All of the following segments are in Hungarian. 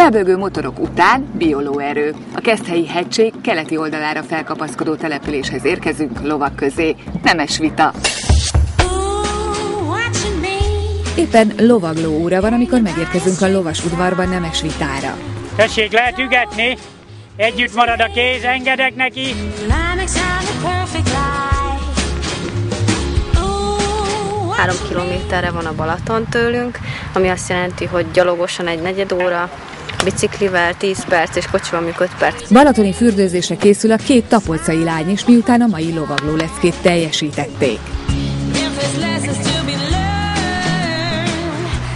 felbőgő motorok után biolóerő. A Keszthelyi hegység keleti oldalára felkapaszkodó településhez érkezünk lovak közé. Nemes vita. Éppen lovagló óra van, amikor megérkezünk a lovasudvarba Nemes Vitára. Tessék, lehet ügetni? Együtt marad a kéz, engedek neki. 3 kilométerre van a Balaton tőlünk, ami azt jelenti, hogy gyalogosan egy negyed óra, biciklivel 10 perc és kocsival mondjuk 5 perc. Balatoni fürdőzésre készül a 2 tapolcai lány is, miután a mai lovagló leckét teljesítették.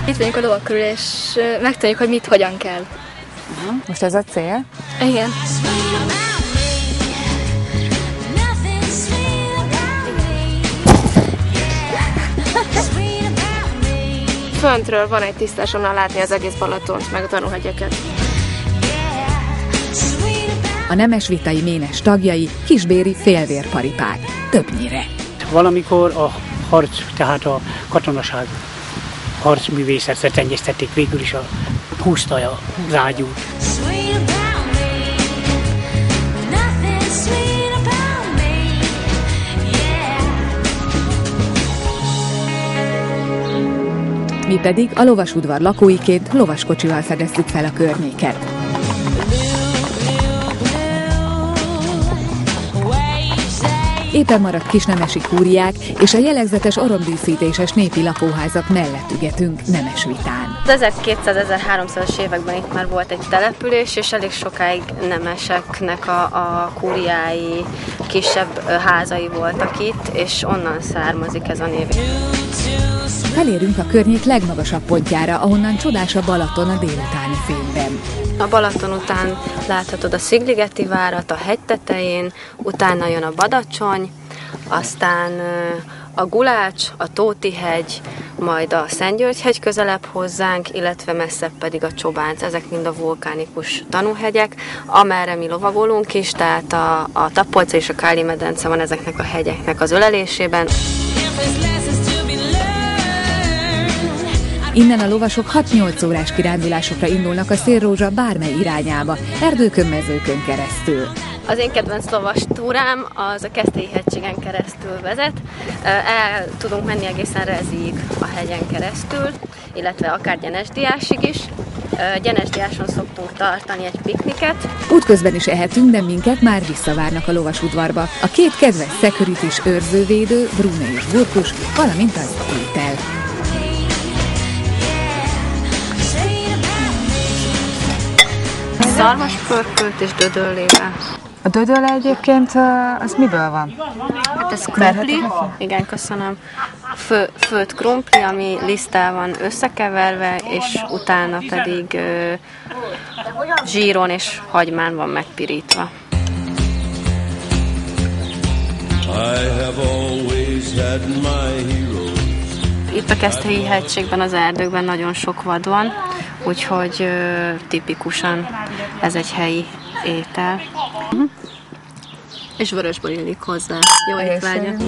Itt vagyunk a lovak körül, és megtanuljuk, hogy mit, hogyan kell. Most ez a cél? Igen. Föntről van egy tisztás, onnan látni az egész Balatont, meg a tanúhegyeket. A Nemes Vitai ménes tagjai kisbéri félvérparipák. Többnyire. Valamikor a harc, tehát a katonaság harcművészetre tenyésztették, végül is a húzta az ágyút. Mi pedig a lovasudvar lakóiként lovaskocsival fedeztük fel a környéket. Éppen maradt kisnemesi kúriák és a jellegzetes oromdíszítéses népi lakóházak mellett ügetünk Nemes Vitán. Az 1200-1300-as években itt már volt egy település, és elég sokáig nemeseknek a kúriái, kisebb házai voltak itt, és onnan származik ez a név. Felérünk a környék legmagasabb pontjára, ahonnan csodás a Balaton a délutáni fényben. A Balaton után láthatod a Szigligeti várat a hegy tetején, utána jön a Badacsony, aztán a Gulács, a Tóti-hegy, majd a Szentgyörgy-hegy közelebb hozzánk, illetve messzebb pedig a Csobánc. Ezek mind a vulkánikus tanúhegyek, amerre mi lovagolunk is, tehát a Tapolca és a Káli-medence van ezeknek a hegyeknek az ölelésében. Innen a lovasok 6-8 órás kirándulásokra indulnak a Szélrózsa bármely irányába, erdőkön, mezőkön keresztül. Az én kedvenc lovas túrám az a Keszthelyi hegységen keresztül vezet. El tudunk menni egészen Rezig a hegyen keresztül, illetve akár Gyenesdiásig is. Gyenesdiáson szoktunk tartani egy pikniket. Útközben is ehetünk, de minket már visszavárnak a lovasudvarba. A 2 kedves securities őrzővédő, Brune és Burkus, valamint az étel. Szarvaspörkölt és dödöllével. A dödölle egyébként az miből van? Hát ez krumpli. Igen, köszönöm. Főtt krumpli, ami liszttel van összekeverve, és utána pedig zsíron és hagymán van megpirítva. Itt a Keszthelyi hegységben, az erdőkben nagyon sok vad van, úgyhogy tipikusan ez egy helyi étel. És vörösbor illik hozzá. Jó étvágyat!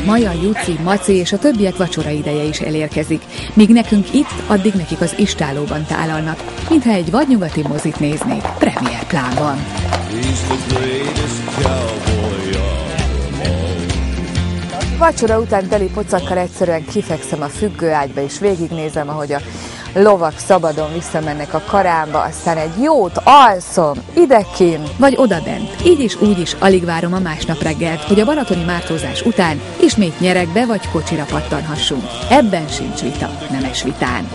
Maja, Juci, Maci és a többiek vacsora ideje is elérkezik. Míg nekünk itt, addig nekik az istállóban tálalnak, mintha egy vadnyugati mozit néznék, premier plánban. Vacsora után teli pocakkal egyszerűen kifekszem a függőágyba, és végignézem, ahogy a lovak szabadon visszamennek a karámba, aztán egy jót alszom, idekin, vagy odabent. Így is úgy is alig várom a másnap reggelt, hogy a balatoni mártózás után ismét nyeregbe vagy kocsira pattanhassunk. Ebben sincs vita, Nemes Vitán.